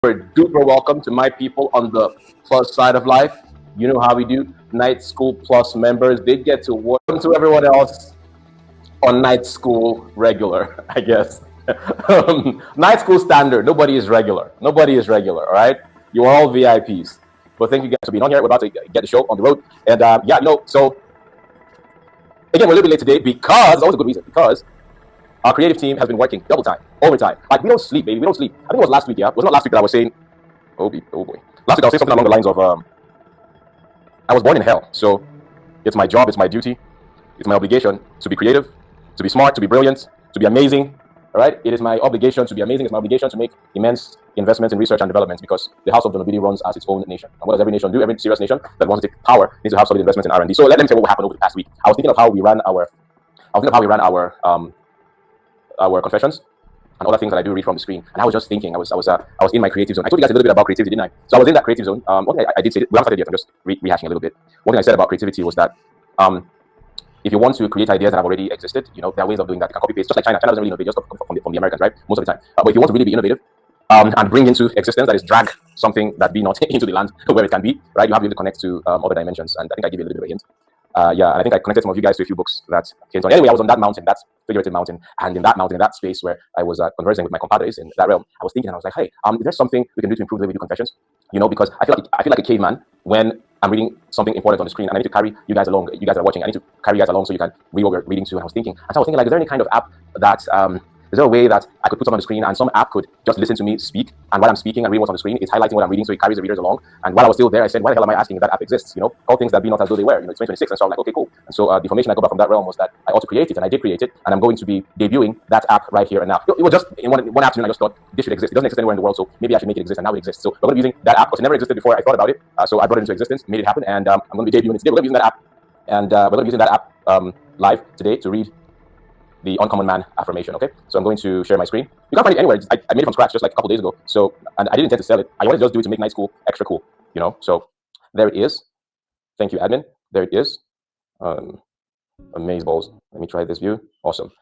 super duper welcome to my people on the plus side of life. You know how we do. Night School Plus members, they get to work. To everyone else on Night School regular, I guess. Night School standard, nobody is regular. Nobody is regular, all right? You are all VIPs. But thank you guys for being on here. We're about to get the show on the road. And so again, we're a little bit late today because, it's always a good reason, because our creative team has been working double time, overtime. Like, we don't sleep, baby. We don't sleep. I think it was last week, yeah? It was not last week that I was saying, oh boy. Last week I was saying something along the lines of, I was born in hell. So it's my job, it's my duty, it's my obligation to be creative, to be smart, to be brilliant, to be amazing. All right? It is my obligation to be amazing. It's my obligation to make immense investments in research and development because the House of John Obidi runs as its own nation. And what does every nation do? Every serious nation that wants to take power needs to have solid investments in R&D. So let me tell you what happened over the past week. I was thinking of how we ran our confessions and other things that I do read from the screen. And I was just thinking, I was in my creative zone. I told you guys a little bit about creativity, didn't I? So I was in that creative zone. One thing I did say, we haven't started yet, I'm just rehashing a little bit. One thing I said about creativity was that if you want to create ideas that have already existed, there are ways of doing that. You can copy paste, just like China. China doesn't really innovate, just from the Americans, right? Most of the time. But if you want to really be innovative and bring into existence, that is, drag something that be not into the land where it can be, right? You have to really connect to other dimensions. And I think I give you a little bit of a hint. And I think I connected some of you guys to a few books that came on. Anyway, I was on that mountain, that figurative mountain, and in that mountain, in that space where I was conversing with my compadres in that realm, I was thinking, and I was like, hey, is there something we can do to improve the way we do confessions? Because I feel like a caveman when I'm reading something important on the screen, and I need to carry you guys along. You guys are watching. I need to carry you guys along so you can read what we're reading to. And I was thinking, like, is there any kind of app that is there a way that I could put something on the screen and some app could just listen to me speak, and while I'm speaking and reading what's on the screen, it's highlighting what I'm reading, so it carries the readers along. And while I was still there, I said, why the hell am I asking if that app exists? All things that be not as though they were. It's 2026, and so I'm like, okay, cool. And so the information I got back from that realm was that I ought to create it, and I did create it, and I'm going to be debuting that app right here and now. It was just in one afternoon. I just thought this should exist. It doesn't exist anywhere in the world, so maybe I should make it exist, and now it exists. So we're going to be using that app because it never existed before I thought about it. So I brought it into existence, made it happen, and I'm going to be debuting it today. We're going to be using that app, and we're going to be using that app live today to read the Uncommon Man affirmation. Okay, so I'm going to share my screen. You can't find it anywhere. I made it from scratch just like a couple days ago. So, and I didn't intend to sell it. I wanted to just do it to make Night School extra cool. So there it is. Thank you, admin. There it is. Amazeballs. Let me try this view. Awesome.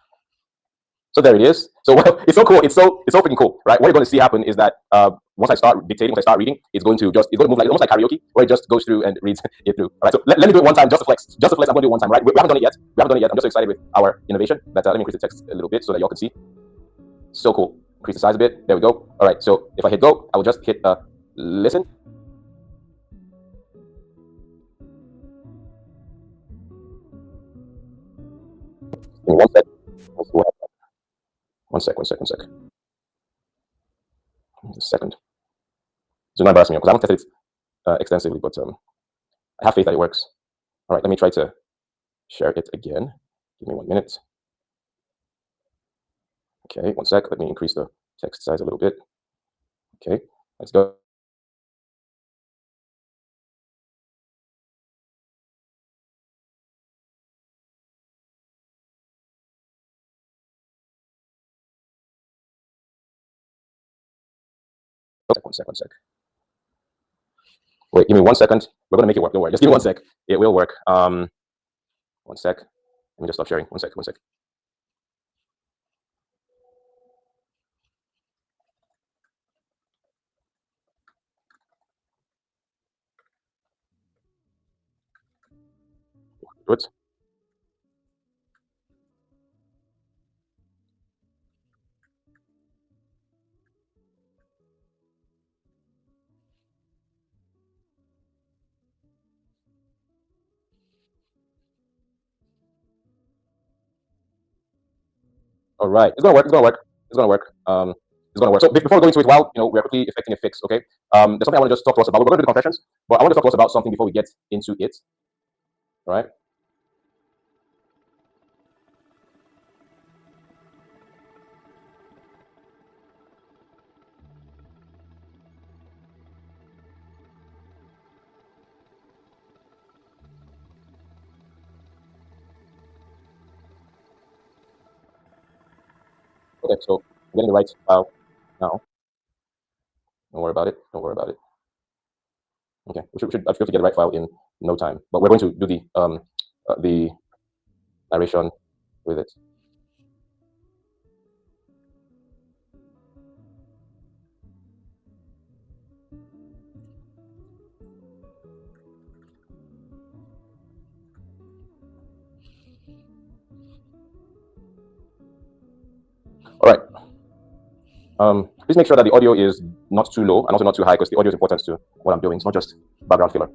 So there it is. So it's so cool. It's so freaking cool, right? What you're going to see happen is that once I start dictating, once I start reading, it's going to move like almost like karaoke, where it just goes through and reads it through. All right. So let me do it one time, just to flex. Just to flex. I'm going to do it one time, right? We haven't done it yet. I'm just so excited with our innovation that let me increase the text a little bit so that y'all can see. So cool. Increase the size a bit. There we go. All right. So if I hit go, I will just hit listen. Give me 1 sec. One sec. A second. Do not embarrass me because I haven't tested it extensively, but I have faith that it works. All right, let me try to share it again. Give me 1 minute. Okay, 1 sec. Let me increase the text size a little bit. Okay, let's go. One sec. Wait, give me 1 second. We're gonna make it work. Don't worry. Just give me 1 sec. It will work. 1 sec. Let me just stop sharing. 1 sec. Good. All right. It's gonna work. So before we go into it, while we're quickly effecting a fix, okay? There's something I want to just talk to us about. We're going to do the confessions, but I want to talk to us about something before we get into it. All right. Okay. So I'm getting the right file now. Don't worry about it. Okay. I should be able to get the right file in no time. But we're going to do the narration with it. Please make sure that the audio is not too low and also not too high, because the audio is important to what I'm doing. It's not just background filler.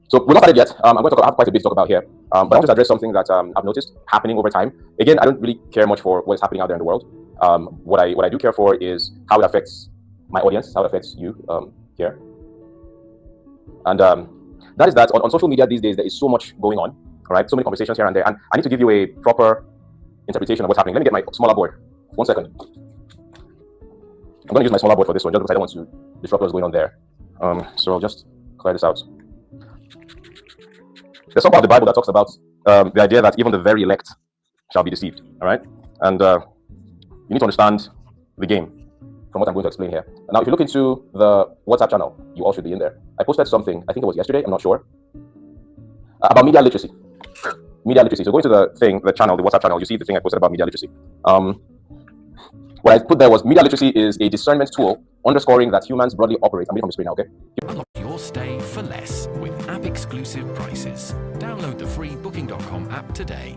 So we're not started yet. I'm going to have quite a bit to talk about here, but I want to address something that I've noticed happening over time. Again, I don't really care much for what is happening out there in the world. What I do care for is how it affects my audience, how it affects you here. And that is that on social media these days, there is so much going on, all right? So many conversations here and there. And I need to give you a proper interpretation of what's happening. Let me get my smaller board. 1 second. I'm going to use my smaller board for this one, just because I don't want to disrupt what's going on there. So I'll just clear this out. There's some part of the Bible that talks about the idea that even the very elect shall be deceived, all right? And you need to understand the game from what I'm going to explain here. Now, if you look into the WhatsApp channel, you all should be in there. I posted something, I think it was yesterday, I'm not sure, about media literacy. Media literacy. So go into the channel, the WhatsApp channel, you see the thing I posted about media literacy. What I put there was media literacy is a discernment tool underscoring that humans broadly operate. I'm reading from the screen now, okay? Unlock your stay for less with app-exclusive prices. Download the free Booking.com app today.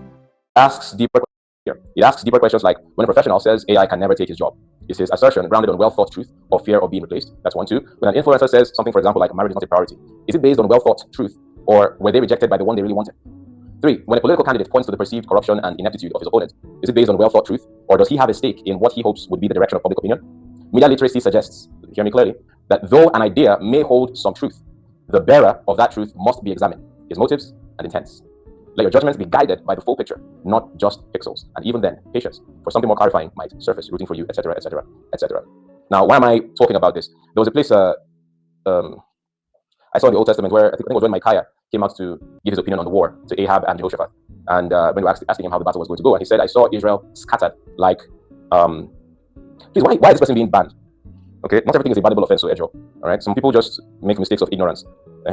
Asks deeper here. It asks deeper questions like, when a professional says AI can never take his job, is his assertion grounded on well-thought truth or fear of being replaced? That's 1, 2. When an influencer says something, for example, like marriage is not a priority, is it based on well-thought truth, or were they rejected by the one they really wanted? 3. When a political candidate points to the perceived corruption and ineptitude of his opponent, is it based on well-thought truth, or does he have a stake in what he hopes would be the direction of public opinion? Media literacy suggests, hear me clearly, that though an idea may hold some truth, the bearer of that truth must be examined, his motives and intents. Let your judgments be guided by the full picture, not just pixels. And even then, patience, for something more clarifying might surface, rooting for you, etc., etc., etc. Now, why am I talking about this? There was a place I saw in the Old Testament where I think it was when Micaiah came out to give his opinion on the war to Ahab and Jehoshaphat. And when we were asking him how the battle was going to go, and he said, I saw Israel scattered like, please, why is this person being banned? Okay, not everything is a valuable offense, so Ejo. All right, some people just make mistakes of ignorance.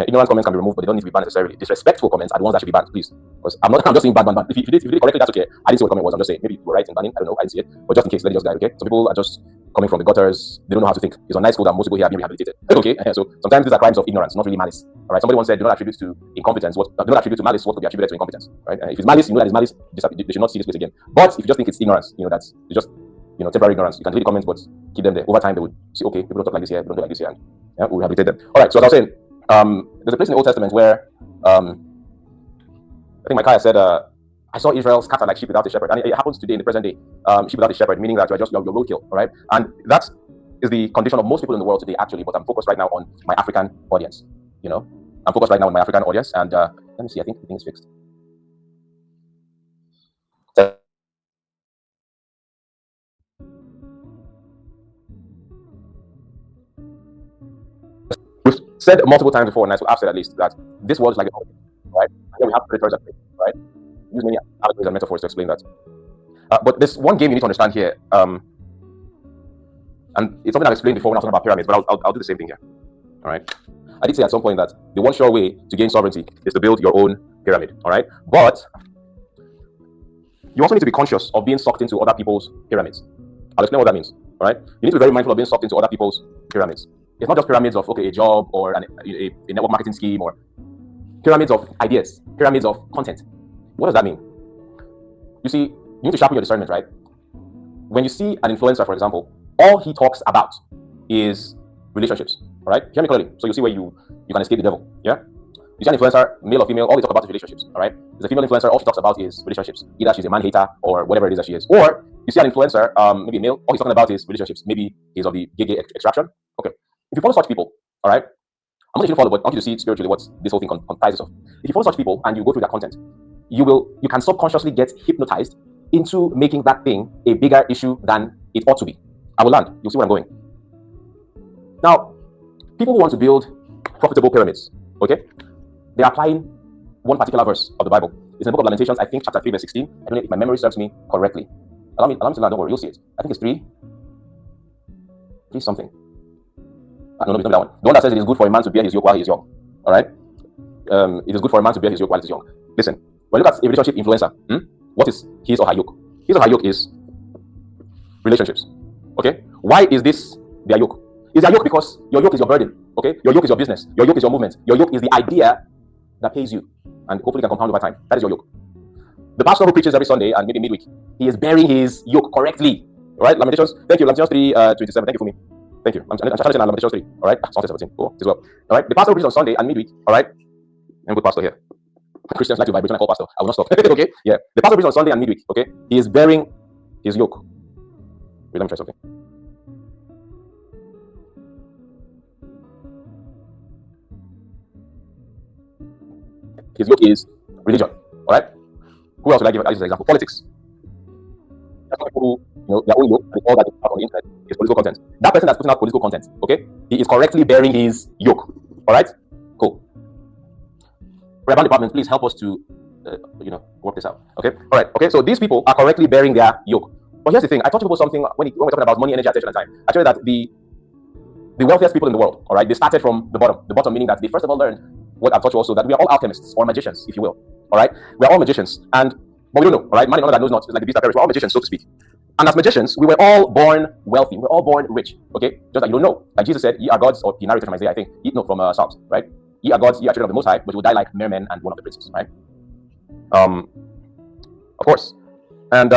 Ignorant comments can be removed, but they don't need to be banned necessarily. Disrespectful comments are the ones that should be banned, please. Because I'm just saying bad. If you did it correctly, that's okay. I didn't see what the comment was. I'm just saying maybe you were right in banning. I don't know. I didn't see it, but just in case, let it just guide. Okay, some people are just coming from the gutters. They don't know how to think. It's on night school that most people here have been rehabilitated. Okay, so sometimes these are crimes of ignorance, not really malice. All right, somebody once said, do not attribute to incompetence what do not attribute to malice what could be attributed to incompetence. Right? If it's malice, you know that it's malice. They should not see this place again. But if you just think it's ignorance, you know that's just temporary ignorance. You can read the comments, but keep them there. Over time, they would say, okay, people don't talk like this here, people don't do like this here, and we rehabilitate them. All right, so as I was saying, there's a place in the Old Testament where I think Micaiah said, I saw Israel scattered like sheep without a shepherd. And it happens today in the present day, sheep without a shepherd, meaning that you're roadkill, all right? And that is the condition of most people in the world today, actually, but I'm focused right now on my African audience, I'm focused right now on my African audience, and let me see, I think the thing is fixed. We've said multiple times before, and I've said at least, that this world is like a holiday, right? And then we have predators at play, right? Use many allegories and metaphors to explain that. But there's one game you need to understand here, and it's something I explained before when I was talking about pyramids, but I'll do the same thing here, all right? I did say at some point that the one sure way to gain sovereignty is to build your own pyramid, all right? But you also need to be conscious of being sucked into other people's pyramids. I'll explain what that means, all right? You need to be very mindful of being sucked into other people's pyramids. It's not just pyramids of, okay, a job or a network marketing scheme, or pyramids of ideas, pyramids of content. What does that mean? You see, you need to sharpen your discernment, right? When you see an influencer, for example, all he talks about is relationships, all right? Hear me clearly. So you see where you can escape the devil, yeah? You see an influencer, male or female, all they talk about is relationships, all right? There's a female influencer, all she talks about is relationships. Either she's a man hater or whatever it is that she is. Or you see an influencer, maybe a male, all he's talking about is relationships. Maybe he's of the gay extraction. Okay. If you follow such people, all right, I'm not going to follow, but I want you to see spiritually what this whole thing comprises of. If you follow such people and you go through their content, you can subconsciously get hypnotized into making that thing a bigger issue than it ought to be. I will land. You'll see where I'm going. Now, people who want to build profitable pyramids, okay, they're applying one particular verse of the Bible. It's in the book of Lamentations, I think chapter 3, verse 16. I don't know if my memory serves me correctly. Allow me to land, don't worry, you'll see it. I think it's 3 something. No, it's not that one. The one that says it is good for a man to bear his yoke while he is young. All right? It is good for a man to bear his yoke while he is young. Listen, when you look at a relationship influencer, what is his or her yoke? His or her yoke is relationships. Okay? Why is this their yoke? Is their yoke because your yoke is your burden? Okay? Your yoke is your business. Your yoke is your movement. Your yoke is the idea that pays you and hopefully can compound over time. That is your yoke. The pastor who preaches every Sunday and maybe midweek, he is bearing his yoke correctly. All right, Lamentations. Thank you, Lamentations 3:27. Thank you for me. Thank you. I'm trying to Lamentations 3. All right, Psalm 17. Cool, as well. All right, the pastor preaches on Sunday and midweek. All right, and good pastor here. Christians like to vibrate when I call pastor. I will not stop. Okay, yeah. The pastor preaches on Sunday and midweek. Okay, he is bearing his yoke. Wait, let me try something. His yoke is religion. All right. Who else would I give as an example? Politics. That's people who, their own yoke and all that they have on the internet is political content. That person that's putting out political content, okay, he is correctly bearing his yoke. All right. Cool. Urban department, please help us to, work this out. Okay. All right. Okay. So these people are correctly bearing their yoke. But here's the thing. I taught you about something when we're talking about money, energy, attention, and time. I told you that the wealthiest people in the world, all right, they started from the bottom. The bottom meaning that they first of all learned what I've taught you also, that we are all alchemists or magicians, if you will. All right. We are all magicians, but we don't know. All right. Man in honor that knows not is like the beast that perish. We're all magicians, so to speak. And as magicians, we were all born wealthy. We're all born rich. Okay. Just like you don't know. Like Jesus said, ye are gods, or he narrated from Isaiah, I think. From Psalms, right? Ye are gods, ye are children of the Most High, but you will die like mere men and one of the princes, right? Of course. And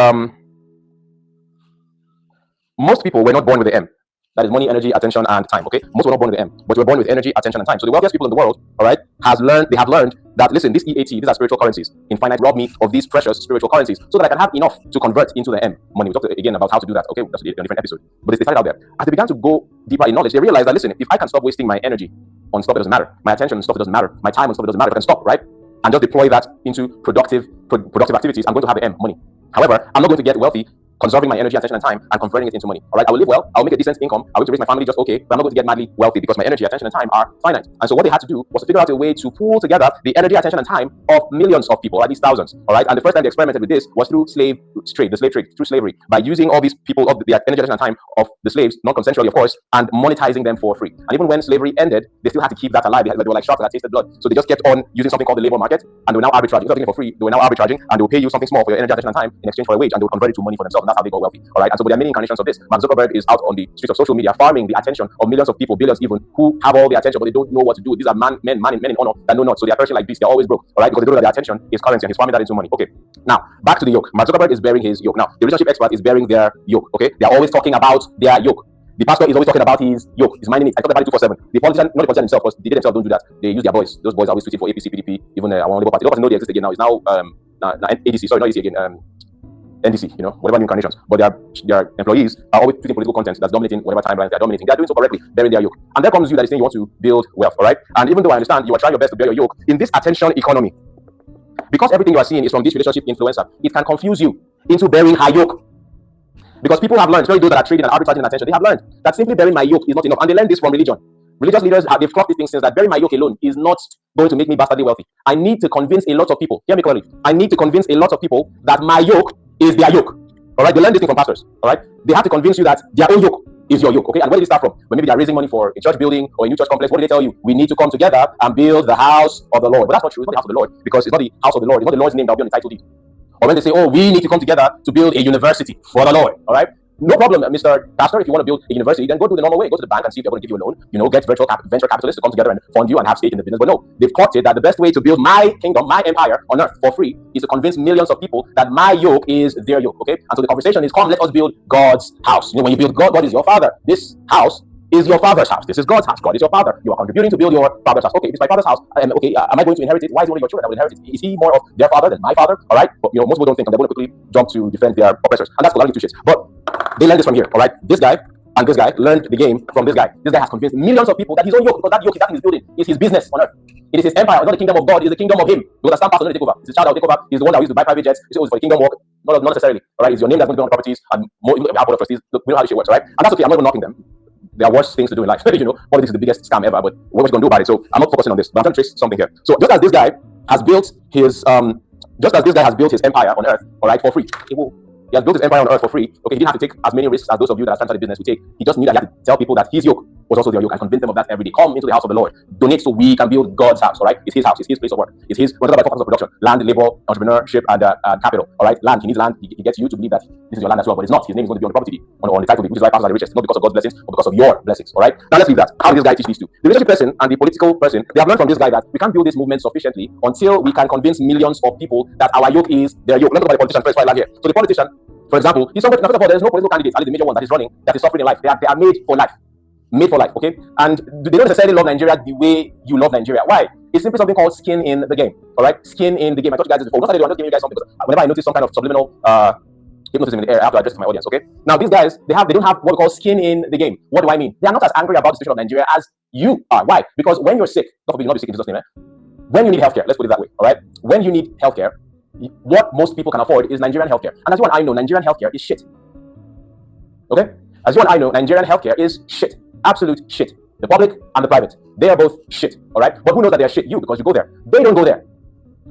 most people were not born with the M. That is money, energy, attention, and time. Okay, most were not born with the M, but we're born with energy, attention, and time. So the wealthiest people in the world, all right, they have learned that, listen, this EAT, these are spiritual currencies. Infinite rob me of these precious spiritual currencies, so that I can have enough to convert into the M money. We talked again about how to do that. Okay, that's a different episode. But they started out there. As they began to go deeper in knowledge, they realized that, listen, if I can stop wasting my energy on stuff that doesn't matter, my attention on stuff that doesn't matter, my time on stuff that doesn't matter, if I can stop, right, and just deploy that into productive activities, I'm going to have the M money. However, I'm not going to get wealthy conserving my energy, attention, and time and converting it into money. All right, I will live well. I'll make a decent income. I'll to raise my family just okay, but I'm not going to get madly wealthy because my energy, attention, and time are finite. And so what they had to do was to figure out a way to pool together the energy, attention, and time of millions of people, at least thousands. All right, and the first time they experimented with this was through the slave trade, through slavery, by using all these people of the energy, attention, and time of the slaves, non-consensually, of course, and monetizing them for free. And even when slavery ended, they still had to keep that alive. They were like sharks that had tasted blood, so they just kept on using something called the labor market, and they were now arbitraging. Instead of getting it for free, they were now arbitraging, and they will pay you something small for your energy, attention, and time in exchange for a wage, and they will convert it to money for themselves. And that's how they got wealthy. All right, and so there are many incarnations of this. Mark Zuckerberg is out on the streets of social media farming the attention of millions of people, billions even, who have all the attention but they don't know what to do. These are men in honor that know not, so they are perishing like beasts. They're always broke, all right, because they don't know that their attention is currency and he's farming that into money. Okay, now back to the yoke. Mark Zuckerberg is bearing his yoke. Now the relationship expert is bearing their yoke. Okay, they are always talking about their yoke. The pastor is always talking about his yoke. He's minding it. I talked about it 247. The politician, not the politician himself, because they themselves don't do that. They use their boys. Those boys are always tweeting for APC, PDP, even our Labour Party. Labour Party know they exist again now. It's now ADC. Sorry, not ADC again. NDC, whatever new incarnations, but their employees are always tweeting political content that's dominating whatever timelines they're dominating. They're doing so correctly, bearing their yoke. And there comes you that is saying you want to build wealth, all right? And even though I understand you are trying your best to bear your yoke, in this attention economy, because everything you are seeing is from this relationship influencer, it can confuse you into bearing her yoke. Because people have learned, especially those that are trading and arbitraging and attention, they have learned that simply bearing my yoke is not enough. And they learn this from religion. Religious leaders, they've clocked these things since that bearing my yoke alone is not going to make me bastardly wealthy. I need to convince a lot of people, hear me clearly, I need to convince a lot of people that my yoke is their yoke. All right, they learn this thing from pastors. All right, they have to convince you that their own yoke is your yoke. Okay, and where did it start from? When maybe they are raising money for a church building or a new church complex. What do they tell you? We need to come together and build the house of the Lord. But that's not true. It's not the house of the Lord, because it's not the house of the Lord. It's not the Lord's name that will be on the title deed. Or when they say, oh, we need to come together to build a university for the Lord. All right. No problem, Mr. Pastor. If you want to build a university, then go do the normal way. Go to the bank and see if they're going to give you a loan. Get venture capitalists to come together and fund you and have stake in the business. But no, they've caught it that the best way to build my kingdom, my empire on earth for free is to convince millions of people that my yoke is their yoke. Okay, and so the conversation is, come, let us build God's house. When you build God is your father. This house is your father's house. This is God's house. God is your father. You are contributing to build your father's house. Okay, if it's my father's house, am I going to inherit it? Why is it only your children that will inherit it? Is he more of their father than my father? All right, but most people don't think, and they're going to quickly jump to defend their oppressors, and that's polarity two shits. But they learned this from here. All right, this guy and this guy learned the game from this guy. This guy has convinced millions of people that his own yoke, because that yoke is that he's building, is his business on earth. It is his empire. It's not the kingdom of God. It is the kingdom of him. Because the stamp pastor will take over. It's his child that will take over. He's the one that used to buy private jets. It's for the kingdom work. Not necessarily. All right, it's your name that's going to be on properties and more board of trustees. Look, we know how this shit works, all right? And that's okay. I'm not even knocking them. There are worse things to do in life. Politics is the biggest scam ever, but what we're going to do about it. So I'm not focusing on this, but I'm trying to trace something here. So just as this guy has built his empire on earth, all right, for free. He has built his empire on earth for free. Okay, he didn't have to take as many risks as those of you that are starting the business we take. He just knew that he had to tell people that his yoke was also their yoke and convince them of that every day. Come into the house of the Lord. Donate so we can build God's house. All right, it's his house. It's his place of work. It's his. We're talking about four factors of production: land, labor, entrepreneurship, and capital. All right, land. He needs land. He gets you to believe that this is your land as well, but it's not. His name is going to be on the property deed, on the title deed, which is why pastors are the richest, not because of God's blessings, but because of your blessings. All right. Now let's leave that. How did this guy teach these two? The relationship person and the political person, they have learned from this guy that we can't build this movement sufficiently until we can convince millions of people that our yoke is their yoke. Let's talk about the politician first. Why land here? So the politician, For example, he's somebody, now, first of all, there's no political candidate, at least the major one that is running, that is suffering in life. They are made for life. Made for life, okay? And they don't necessarily love Nigeria the way you love Nigeria. Why? It's simply something called skin in the game, all right? Skin in the game. I told you guys this before. Not that I'm just giving you guys something, because whenever I notice some kind of subliminal hypnotism in the air, I have to address it to my audience, okay? Now, these guys, they don't have what we call skin in the game. What do I mean? They are not as angry about the situation of Nigeria as you are. Why? Because when you're sick, God forbid you not be sick in Jesus' name, when you need healthcare, let's put it that way, all right? When you need healthcare, what most people can afford is Nigerian healthcare. And as you and I know, Nigerian healthcare is shit. Okay? As you and I know, Nigerian healthcare is shit. Absolute shit. The public and the private, they are both shit, all right? But who knows that they are shit? You, because you go there. They don't go there.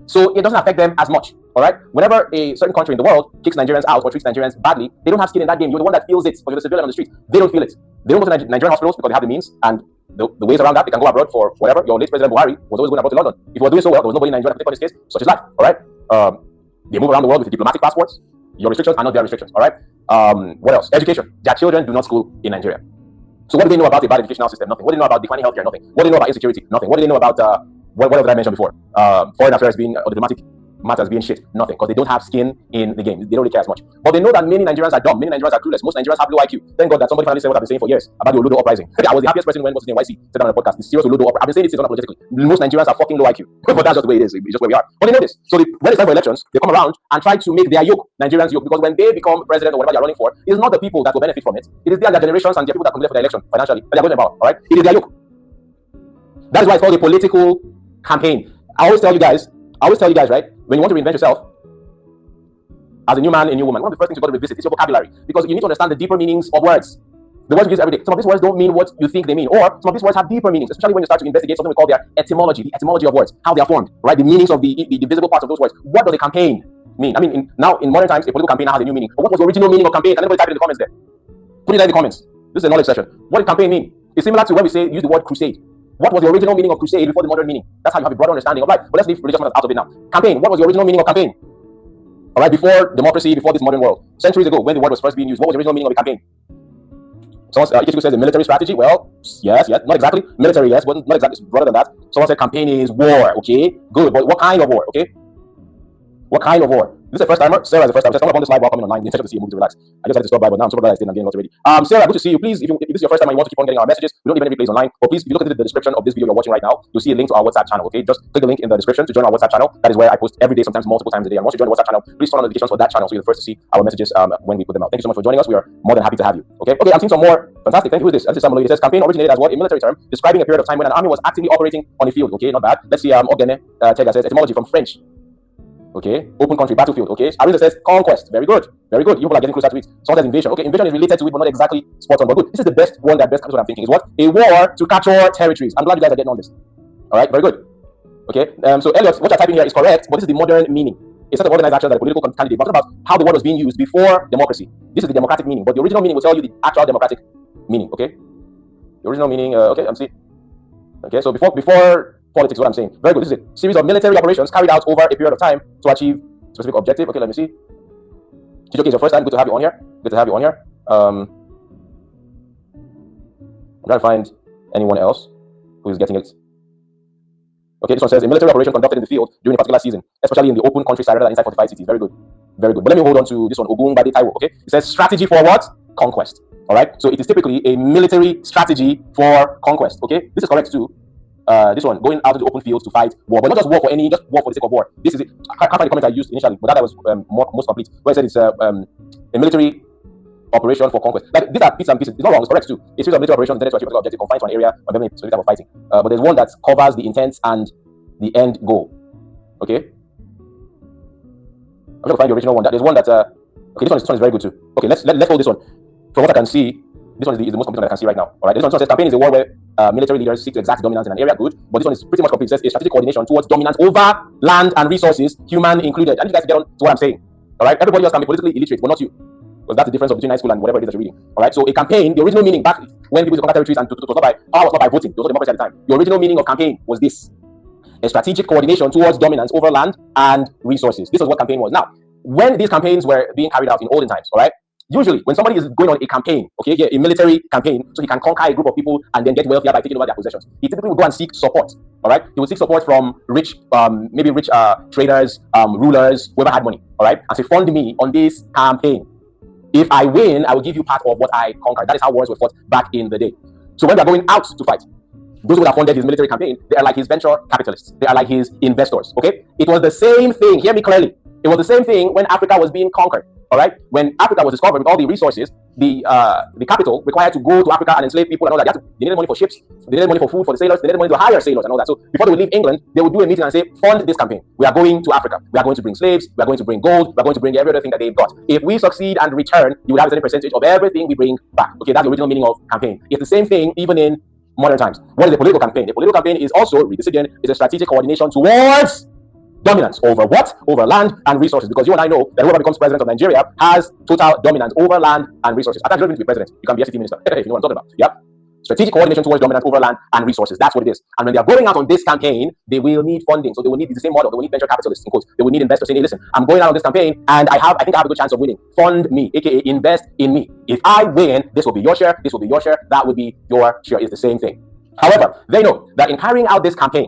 So it doesn't affect them as much, all right? Whenever a certain country in the world kicks Nigerians out or treats Nigerians badly, they don't have skin in that game. You're the one that feels it, but you're the civilian on the street. They don't feel it. They don't go to Nigerian hospitals because they have the means and the ways around that. They can go abroad for whatever. Your late President Buhari was always going abroad to London. If you were doing so well, there was nobody in Nigeria to take on his case. Such is life, all right? They move around the world with diplomatic passports. Your restrictions are not their restrictions, all right? What else? Education. Their children do not school in Nigeria. So what do they know about a bad educational system? Nothing. What do they know about declining healthcare? Nothing. What do they know about insecurity? Nothing. What do they know about what did I mention before? Foreign affairs being or diplomatic matters being shit? Nothing, because they don't have skin in the game. They don't really care as much. But they know that many Nigerians are dumb. Many Nigerians are clueless. Most Nigerians have low IQ. Thank God that somebody finally said what I've been saying for years about the Olodo uprising. I was the happiest person when what's his name YC said that on the podcast. The serious Olodo uprising. I've been saying it since unapologetically. Most Nigerians are fucking low IQ. But that's just the way it is. It's just where we are. But they know this. So when it's time for elections, they come around and try to make their yoke Nigerians' yoke, because when they become president or whatever they're running for, it's not the people that will benefit from it. It is their generations and the people that come there for the election financially that they're going about. All right, it is their yoke. That is why it's called a political campaign. I always tell you guys, right? When you want to reinvent yourself as a new man, a new woman, one of the first things you've got to revisit is your vocabulary, because you need to understand the deeper meanings of words. The words we use every day. Some of these words don't mean what you think they mean, or some of these words have deeper meanings, especially when you start to investigate something we call their etymology, the etymology of words, how they are formed, right? The meanings of the visible parts of those words. What does a campaign mean? I mean, now in modern times, a political campaign now has a new meaning. But what was the original meaning of campaign? Can anybody type it in the comments there? Put it there in the comments. This is a knowledge session. What does campaign mean? It's similar to when we use the word crusade. What was the original meaning of crusade before the modern meaning? That's how you have a broader understanding of life. But let's leave religious matters out of it now. Campaign. What was the original meaning of campaign? All right, before democracy, before this modern world, centuries ago, when the word was first being used, what was the original meaning of a campaign? Someone says a military strategy. Well, yes, not exactly. Military, yes, but not exactly. It's broader than that. Someone said campaign is war. Okay, good. But what kind of war? Okay, what kind of war? This is the first timer. Sarah is the first time. Just come up on this live while coming online. Interested to see you, movie to relax. I just had to stop by, but now I'm super glad I stayed. I'm getting lots already. Sarah, good to see you. Please, if this is your first time and you want to keep on getting our messages, we don't even replays online. But please, if you look at the description of this video you're watching right now, you'll see a link to our WhatsApp channel. Okay, just click the link in the description to join our WhatsApp channel. That is where I post every day, sometimes multiple times a day. And once you join the WhatsApp channel, please turn on notifications for that channel so you're the first to see our messages when we put them out. Thank you so much for joining us. We are more than happy to have you. Okay, I'm seeing some more. Fantastic. Thank you. Who is this? This is Samuel. It says campaign originated as what? A military term describing a period of time when an army was actively operating on a field. Okay, not bad. Let's see. Ogene Tega says etymology from French. Okay, open country, battlefield. Okay, Ariza says conquest. Very good, very good. You people are getting closer to it. Someone says invasion. Okay, invasion is related to it, but not exactly spot on. But good. This is the best one that best captures what I'm thinking. Is what? A war to capture territories. I'm glad you guys are getting on this. All right, very good. Okay, so Elliot, what you're typing here is correct, but this is the modern meaning. It's not the organized action that a political candidate. But about how the word was being used before democracy. This is the democratic meaning, but the original meaning will tell you the actual democratic meaning. Okay, the original meaning. Okay, I'm seeing. Okay, so before politics, what I'm saying. Very good. This is a series of military operations carried out over a period of time to achieve specific objective. Okay, let me see. Chijoke is your first time. Good to have you on here. Good to have you on here. I'm trying to find anyone else who is getting it. Okay, this one says a military operation conducted in the field during a particular season, especially in the open countryside rather than inside fortified cities. Very good. Very good. But let me hold on to this one. Ogun Bade Taiwo. Okay, it says strategy for what? Conquest. All right. So it is typically a military strategy for conquest. Okay, this is correct too. This one, going out to the open fields to fight war, but not just war for any, just war for the sake of war. This is it. I can't find the comment I used initially, but that was most complete. Where I said it's a military operation for conquest. Like these are bits and pieces. It's not wrong. It's correct too. A series of military operations intended to achieve a particular objective confined to an area of any specific type of fighting. But there's one that covers the intent and the end goal. Okay. I'm going to find the original one. There's one that. Okay, this one is very good too. Okay, let's hold this one. From what I can see, this one is the most complete one I can see right now. All right, this one says campaign is a war where military leaders seek to exact dominance in an area. Good, but this one is pretty much complete. It says a strategic coordination towards dominance over land and resources, human included. I need you guys to get on to what I'm saying. All right, everybody else can be politically illiterate, but not you, because that's the difference between high school and whatever it is that you're reading. All right, so a campaign, the original meaning back when people conquer territories and it was not by voting, it was not democracy at the time. The original meaning of campaign was this: a strategic coordination towards dominance over land and resources. This is what campaign was. Now, when these campaigns were being carried out in olden times, all right. Usually, when somebody is going on a campaign, okay, a military campaign, so he can conquer a group of people and then get wealthier by taking over their possessions, he typically will go and seek support. All right, he will seek support from rich, maybe rich traders, rulers, whoever had money. All right, and say, fund me on this campaign. If I win, I will give you part of what I conquered. That is how wars were fought back in the day. So when they're going out to fight, those who have funded his military campaign, they are like his venture capitalists. They are like his investors, okay? It was the same thing, hear me clearly. It was the same thing when Africa was being conquered, all right? When Africa was discovered with all the resources, the capital required to go to Africa and enslave people and all that. They needed money for ships, they needed money for food for the sailors, they needed money to hire sailors and all that. So before they would leave England, they would do a meeting and say, fund this campaign. We are going to Africa. We are going to bring slaves. We are going to bring gold. We are going to bring every other thing that they've got. If we succeed and return, you will have a certain percentage of everything we bring back. Okay, that's the original meaning of campaign. It's the same thing even in modern times. What is a political campaign? A political campaign is also, read this again, is a strategic coordination towards dominance over what? Over land and resources. Because you and I know that whoever becomes president of Nigeria has total dominance over land and resources. At times, you don't need to be president. You can be a city minister, if you know what I'm talking about. Yep. Strategic coordination towards dominance over land and resources. That's what it is. And when they are going out on this campaign, they will need funding. So they will need the same model. They will need venture capitalists, in quotes. They will need investors saying, hey, listen, I'm going out on this campaign and I think I have a good chance of winning. Fund me, aka invest in me. If I win, this will be your share, this will be your share, that will be your share. It's the same thing. However, they know that in carrying out this campaign,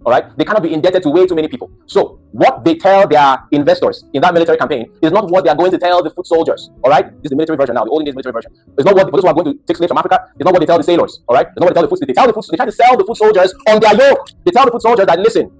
all right, they cannot be indebted to way too many people. So what they tell their investors in that military campaign is not what they are going to tell the foot soldiers. All right, this is the military version now, the olden days military version. It's not what those who are going to take slaves from Africa. It's not what they tell the sailors. All right, it's not what they tell the foot. They tell the foot. They try to sell the foot soldiers on their yoke. They tell the foot soldiers that listen,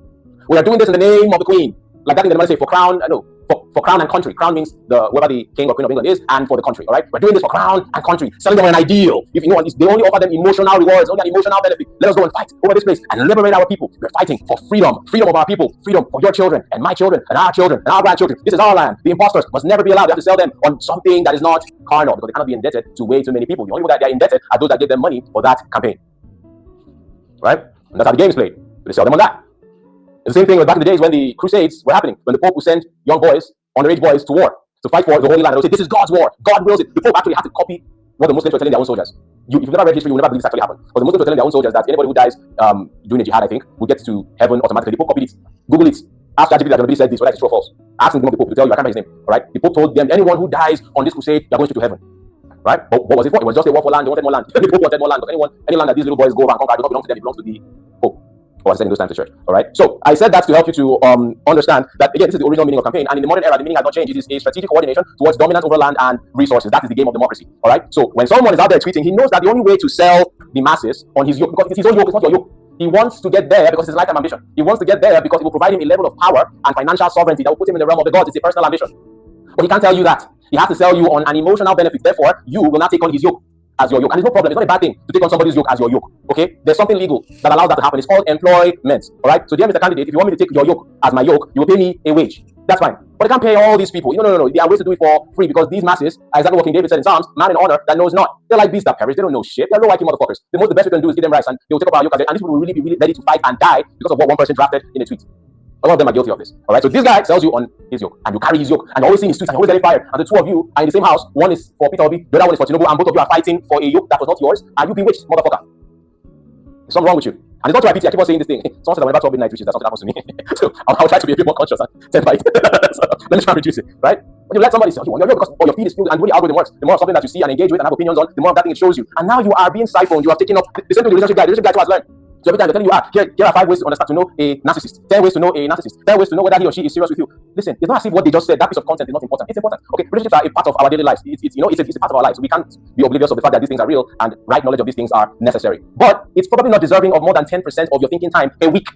we are doing this in the name of the queen, like that thing that they say for crown. No. For crown and country. Crown means whoever the king or queen of England is, and for the country. All right, we're doing this for crown and country, selling them an ideal. If you know, they only offer them emotional rewards, only an emotional benefit. Let us go and fight over this place and liberate our people. We're fighting for freedom, freedom of our people, freedom for your children and my children and our children and our grandchildren. This is our land. The impostors must never be allowed. They have to sell them on something that is not carnal, because they cannot be indebted to way too many people. The only people that they are indebted are those that give them money for that campaign. Right? And that's how the game's played. They sell them on that. It's the same thing back in the days when the Crusades were happening, when the Pope would send young boys, underage boys, to war, to fight for the Holy Land. And they would say, this is God's war. God wills it. The Pope actually had to copy what the Muslims were telling their own soldiers. If you've never read history, you will never believe this actually happened. But the Muslims were telling their own soldiers that anybody who dies doing a jihad, I think, will get to heaven automatically. The Pope copied it. Google it. Ask ChatGPT that nobody said this, whether it's true or false. Ask the name of the Pope to tell you. I can't remember his name. All right? The Pope told them, anyone who dies on this crusade, you're going straight to heaven. Right? But what was it for? It was just a war for land. They wanted more land. The Pope wanted more land. Because any land that these little boys go over and conquer, it does not belong to them. It belongs to the Pope. Or I said in those times to church. All right. So I said that to help you to understand that again, this is the original meaning of campaign, and in the modern era, the meaning has not changed. It is a strategic coordination towards dominance over land and resources. That is the game of democracy. All right. So when someone is out there tweeting, he knows that the only way to sell the masses on his yoke, because it's his own yoke, it's not your yoke. He wants to get there because it's his lifetime ambition. He wants to get there because it will provide him a level of power and financial sovereignty that will put him in the realm of the gods. It's a personal ambition. But he can't tell you that. He has to sell you on an emotional benefit. Therefore, you will not take on his yoke as your yoke. And it's no problem. It's not a bad thing to take on somebody's yoke as your yoke. Okay? There's something legal that allows that to happen. It's called employment. All right? So, dear Mr. Candidate, if you want me to take your yoke as my yoke, you will pay me a wage. That's fine. But I can't pay all these people. No. There are ways to do it for free, because these masses are exactly what King David said in Psalms, man in honor that knows not. They're like beasts that perish. They don't know shit. They're low IQ motherfuckers. The best we can do is give them rights, and they will take up our yoke. And these people will really be ready to fight and die because of what one person drafted in a tweet. A lot of them are guilty of this. All right. So this guy sells you on his yoke, and you carry his yoke, and you always see his tweets, and you always get fired. And the two of you are in the same house. One is for Peter Obi, the other one is for Tinubu, and both of you are fighting for a yoke that was not yours, and you bewitched, motherfucker. There's something wrong with you. And it's not to repeat. I keep on saying this thing. Someone said I whenever 12 midnight reaches, that's something happens to me. So I'll try to be a bit more conscious and set right. So let me try and reduce it. Right? When you let somebody say you on your yoke because your feed is filled, and when the algorithm works, the more of something that you see and engage with and have opinions on, the more of that thing it shows you. And now you are being siphoned. You have taken up the same thing the relationship guy. The relationship guy too has learned. So every time they're telling you, here are 5 ways to understand, to know a narcissist, 10 ways to know a narcissist, 10 ways to know whether he or she is serious with you. Listen, it's not as if what they just said, that piece of content is not important. It's important. Okay, relationships are a part of our daily lives. It's a part of our lives. So we can't be oblivious of the fact that these things are real, and right knowledge of these things are necessary. But it's probably not deserving of more than 10% of your thinking time a week.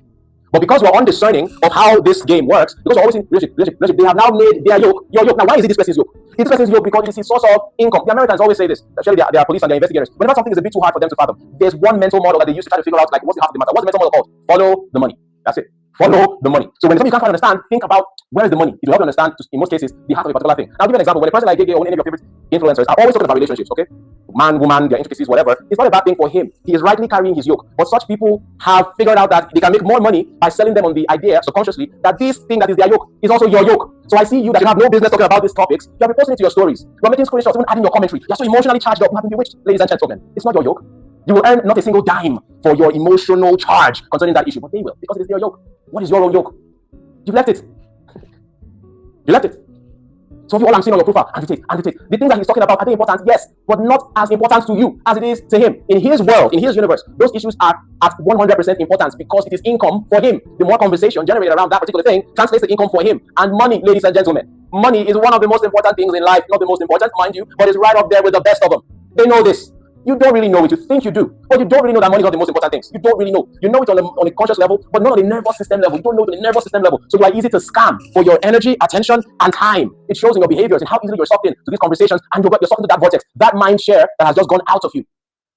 But because we're undiscerning of how this game works, because we're always in relationship, they have now made their yoke your yoke. Now, why is it this person's yoke? It's this person's yoke because it's his source of income. The Americans always say this. Actually, they are police and they're investigators. Whenever something is a bit too hard for them to fathom, there's one mental model that they use to try to figure out, like, what's the half of the matter? What's the mental model called? Follow the money. That's it. Follow the money. So when something you can't quite understand, think about where is the money. It will help you understand, in most cases, the heart of a particular thing. Now, I'll give you an example. When a person like Gege or any of your favorite influencers are always talking about relationships, okay? Man, woman, their intricacies, whatever. It's not a bad thing for him. He is rightly carrying his yoke. But such people have figured out that they can make more money by selling them on the idea, subconsciously, that this thing that is their yoke is also your yoke. So I see you that you have no business talking about these topics. You are reposting it to your stories. You are making screenshots, even adding your commentary. You are so emotionally charged up. You have been bewitched, ladies and gentlemen. It's not your yoke. You will earn not a single dime for your emotional charge concerning that issue, but they will, because it is their yoke. What is your own yoke? You've left it. You left it. So if you all I'm seeing on your profile, Andrew Tate, the things that he's talking about, are they important? Yes, but not as important to you as it is to him. In his world, in his universe, those issues are at 100% importance because it is income for him. The more conversation generated around that particular thing translates to income for him. And money, ladies and gentlemen, money is one of the most important things in life. Not the most important, mind you, but it's right up there with the best of them. They know this. You don't really know it. You think you do, but you don't really know that money is not the most important things. You don't really know. You know it on a conscious level, but not on the nervous system level. You don't know it on the nervous system level. So you are easy to scam for your energy, attention, and time. It shows in your behaviors and how easily you're sucked into these conversations, and you're sucked into that vortex. That mind share that has just gone out of you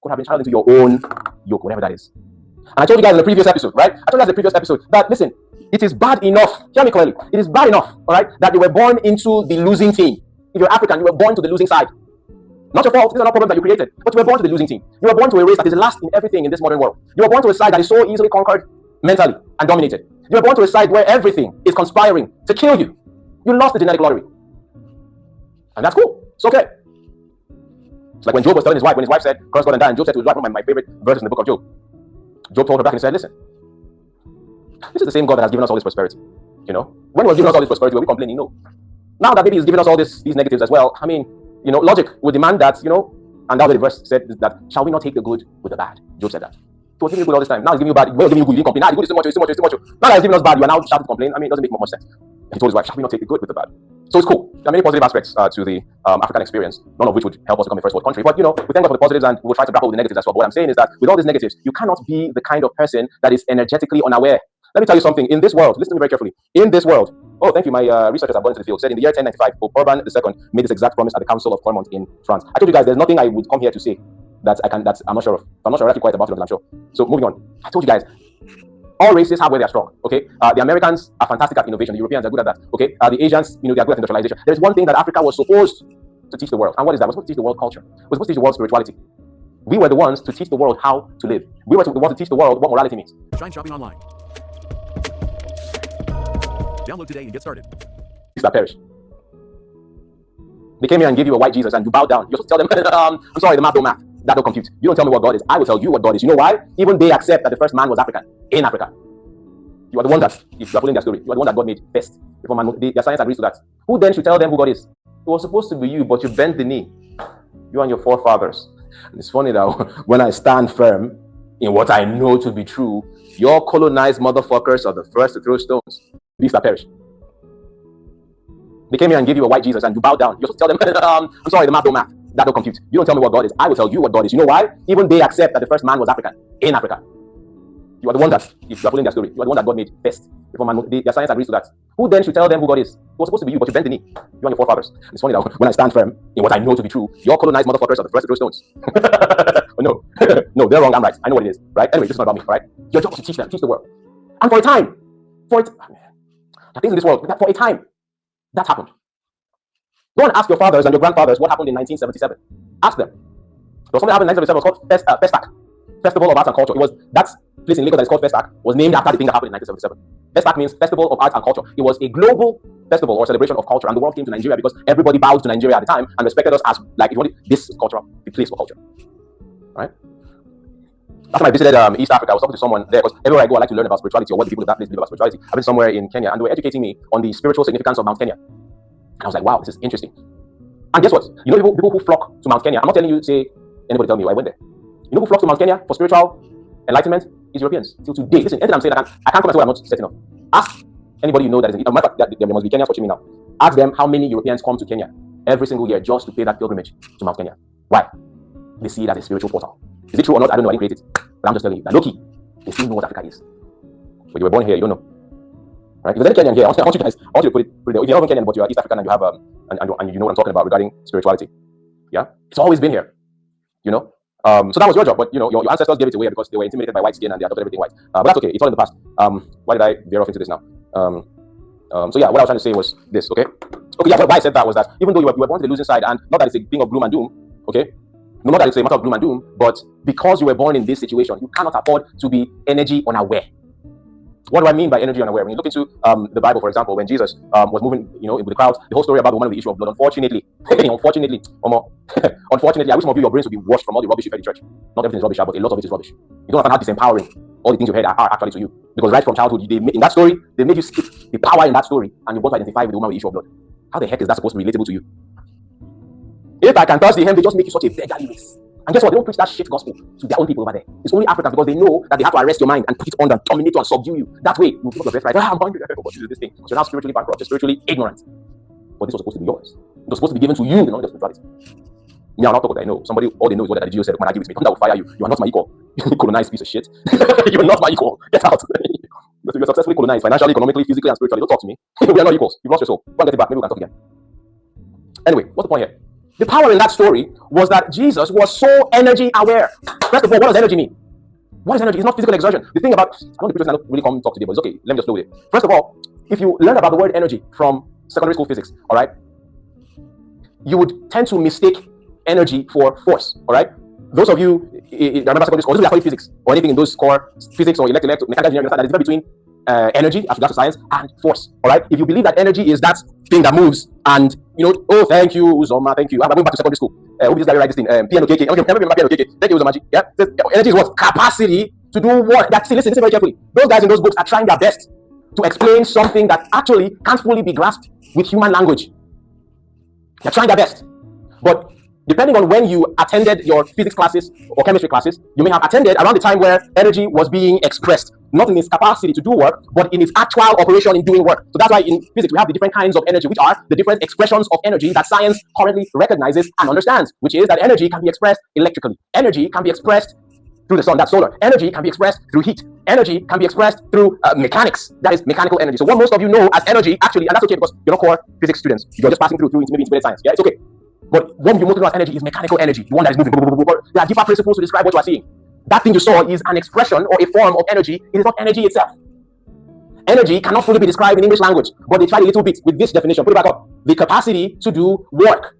could have been channeled into your own yoke, whatever that is. And I told you guys in the previous episode, right? I told you guys in the previous episode that, listen, it is bad enough, hear me clearly, it is bad enough, all right, that you were born into the losing team. If you're African, you were born to the losing side. Not your fault. These are not problems that you created. But you were born to the losing team. You were born to a race that is last in everything in this modern world. You were born to a side that is so easily conquered mentally and dominated. You were born to a side where everything is conspiring to kill you. You lost the genetic lottery. And that's cool. It's okay. It's like when Job was telling his wife, when his wife said, curse God and die, and Job said to his wife, one of my favorite verses in the book of Job. Job told her back and he said, listen, this is the same God that has given us all this prosperity. You know, when he was giving us all this prosperity, were we complaining? No. Now that maybe he's giving us all these negatives as well, I mean, you know, logic would demand that, you know, and that's what the verse said, that shall we not take the good with the bad? Job said that. He was giving you good all this time. Now he's giving you bad. Well, giving you good, you didn't complain. Now the good is too much, it's too much, it's too much. Now that he's giving us bad, you are now shouting to complain. I mean, it doesn't make much sense. He told his wife, shall we not take the good with the bad? So it's cool. There are many positive aspects to the African experience, none of which would help us become a first world country. But, you know, we thank God for the positives and we'll try to grapple with the negatives as well. But what I'm saying is that with all these negatives, you cannot be the kind of person that is energetically unaware. Let me tell you something. In this world, listen to me very carefully. In this world, oh, thank you. My researchers have gone into the field. Said in the year 1095, Pope Urban II made this exact promise at the Council of Clermont in France. I told you guys, there's nothing I would come here to say that I'm not sure of. If I'm not sure, I'll keep quiet about it, but I'm sure. So moving on. I told you guys, all races have where they are strong. Okay, the Americans are fantastic at innovation. The Europeans are good at that. Okay, the Asians, you know, they are good at industrialization. There's one thing that Africa was supposed to teach the world, and what is that? We're supposed to teach the world culture. We're supposed to teach the world spirituality. We were the ones to teach the world how to live. We were the ones to teach the world what morality means. Shine Shopping Online. Download today and get started. That perish. They came here and gave you a white Jesus and you bow down. You just tell them, I'm sorry, the math don't math. That don't compute. You don't tell me what God is. I will tell you what God is. You know why? Even they accept that the first man was African, in Africa. You are the one that, if you are following their story, you are the one that God made first. Before man, their science agrees to that. Who then should tell them who God is? It was supposed to be you, but you bent the knee. You and your forefathers. And it's funny that when I stand firm in what I know to be true, your colonized motherfuckers are the first to throw stones. These that perish. They came here and gave you a white Jesus and you bow down. You just tell them, I'm sorry, the math don't math. That don't compute. You don't tell me what God is. I will tell you what God is. You know why? Even they accept that the first man was African, in Africa. You are the one that, if you are following their story, you are the one that God made first. Before man, their science agrees to that. Who then should tell them who God is? It was supposed to be you, but you bent the knee. You and your forefathers. It's funny that when I stand firm in what I know to be true, your colonized motherfuckers are the first to throw stones. No, no, they're wrong. I'm right. I know what it is, right? Anyway, this is not about me, right? Your job is to teach them, teach the world, and for a time, there are things in this world that for a time that happened. Go and ask your fathers and your grandfathers what happened in 1977. Ask them. There was something that happened in 1977. It was called Festac, Festival of Arts and Culture. It was that place in Lagos that is called Festac was named after the thing that happened in 1977. Festac means Festival of Arts and Culture. It was a global festival or celebration of culture, and the world came to Nigeria because everybody bowed to Nigeria at the time and respected us as, like, if you wanted, this is cultural, the place for culture. Right? Last time I visited East Africa, I was talking to someone there because everywhere I go, I like to learn about spirituality or what the people of that place believe about spirituality. I've been somewhere in Kenya and they were educating me on the spiritual significance of Mount Kenya. And I was like, wow, this is interesting. And guess what? You know, people who flock to Mount Kenya, I'm not telling you, say, anybody tell me I went there. You know who flocks to Mount Kenya for spiritual enlightenment? Is Europeans. Till today. Listen, anything I'm saying, I can't come and say what I'm not setting up. Ask anybody you know that is in, matter of fact, there must be Kenyans watching me now. Ask them how many Europeans come to Kenya every single year just to pay that pilgrimage to Mount Kenya. Why? They see it as a spiritual portal. Is it true or not? I don't know. I didn't create it. But I'm just telling you that low-key, they still know what Africa is. But you were born here, you don't know. Right? If there's any Kenyan here, I want you guys, I want you to put it there. If you're not Kenyan, but you are East African and you have and you know what I'm talking about regarding spirituality. Yeah? It's always been here. You know? So that was your job, but you know, your ancestors gave it away because they were intimidated by white skin and they adopted everything white. But that's okay. It's all in the past. Why did I veer off into this now? So yeah, what I was trying to say was this. Okay. Yeah. Why I said that was that even though you were born to the losing side, and not that it's a thing of gloom and doom. Okay. No, not that it's a matter of gloom and doom, but because you were born in this situation, you cannot afford to be energy unaware. What do I mean by energy unaware? When you look into the Bible, for example, when Jesus was moving, you know, with the crowds, the whole story about the woman with the issue of blood. Unfortunately, unfortunately, I wish some of you, your brains would be washed from all the rubbish you fed in church. Not everything is rubbish, but a lot of it is rubbish. You don't understand how disempowering all the things you heard are actually to you. Because right from childhood, in that story, they made you skip the power in that story, and you want to identify with the woman with the issue of blood. How the heck is that supposed to be relatable to you? If I can touch the hem, they just make you such a beggarly race. And guess what? They don't preach that shit gospel to their own people over there. It's only Africans because they know that they have to arrest your mind and put it on and dominate you and subdue you. That way, you give up your birthright. I'm hungry. But you do this thing. So you're now spiritually bankrupt. You're spiritually ignorant. But this was supposed to be yours. It was supposed to be given to you, the knowledge of spirituality. Me, I'll not talk what I know. Somebody, all they know is what the Jews said. When I give it to me, come that will fire you. You are not my equal. You colonized piece of shit. You are not my equal. Get out. You're successfully colonized financially, economically, physically, and spiritually. Don't talk to me. We are not equals. You've lost your soul. Go and get it back. Maybe we can talk again. Anyway, what's the point here? The power in that story was that Jesus was so energy aware. First of all, what does energy mean? What is energy? It's not physical exertion. The thing about, I know the people don't really come talk today, but it's okay. Let me just flow with it. First of all, if you learn about the word energy from secondary school physics, all right, you would tend to mistake energy for force, all right? Those of you, remember secondary school, those who are physics or anything in those core physics or mechanical engineering, understand that there's a difference between energy, as regards to science, and force, all right? If you believe that energy is that thing that moves and, you know, oh, thank you, Uzoma, thank you. I'm going back to secondary school. Who did this guy write this thing? Piano KK. Okay, remember Piano KK. Thank you, Uzoma. Yeah? Energy is what? Capacity to do what? That, see, listen very carefully. Those guys in those books are trying their best to explain something that actually can't fully be grasped with human language. They're trying their best. But depending on when you attended your physics classes or chemistry classes, you may have attended around the time where energy was being expressed, not in its capacity to do work, but in its actual operation in doing work. So that's why in physics we have the different kinds of energy, which are the different expressions of energy that science currently recognizes and understands, which is that energy can be expressed electrically. Energy can be expressed through the sun, that's solar. Energy can be expressed through heat. Energy can be expressed through mechanics, that is mechanical energy. So what most of you know as energy, actually, and that's okay because you're not core physics students, you're just passing through maybe integrated science, yeah, it's okay. But what you most know as energy is mechanical energy, the one that is moving. There are deeper principles to describe what you are seeing. That thing you saw is an expression or a form of energy. It is not energy itself. Energy cannot fully be described in English language, but they tried a little bit with this definition. Put it back up. The capacity to do work.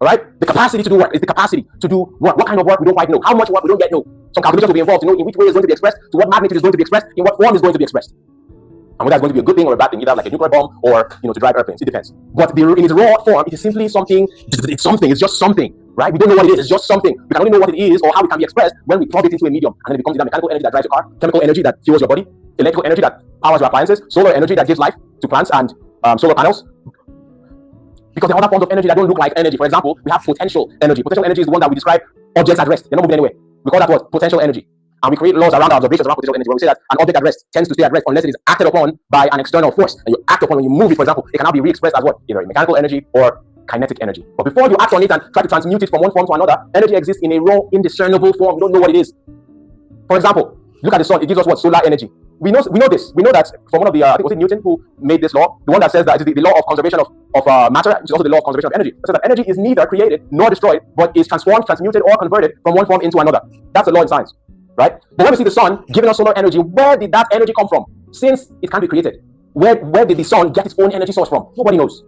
All right? The capacity to do work is the capacity to do work. What kind of work? We don't quite know. How much work? We don't yet know. Some calculations will be involved to know in which way it's going to be expressed, to what magnitude is going to be expressed, in what form is going to be expressed. And whether it's going to be a good thing or a bad thing, either like a nuclear bomb or, you know, to drive airplanes, it depends. But in its raw form, it is simply something, it's just something, right? We don't know what it is, it's just something. We can only know what it is or how it can be expressed when we plug it into a medium. And then it becomes either mechanical energy that drives your car, chemical energy that fuels your body, electrical energy that powers your appliances, solar energy that gives life to plants and solar panels. Because there are other forms of energy that don't look like energy. For example, we have potential energy. Potential energy is the one that we describe objects at rest. They're not moving anywhere. We call that what? Potential energy. And we create laws around our observations around potential energy. When we say that an object at rest tends to stay at rest unless it is acted upon by an external force. And you act upon when you move it, for example, it cannot be re-expressed as what? Either mechanical energy or kinetic energy. But before you act on it and try to transmute it from one form to another, energy exists in a raw, indiscernible form. We don't know what it is. For example, look at the sun. It gives us what? Solar energy. We know this. We know that from one of the, I think was it Newton who made this law, the one that says that it is the law of conservation of matter, which is also the law of conservation of energy. It says that energy is neither created nor destroyed, but is transformed, transmuted, or converted from one form into another. That's the law in science, right? But when we see the sun giving us solar energy, where did that energy come from? Since it can be created, where did the sun get its own energy source from? Nobody knows.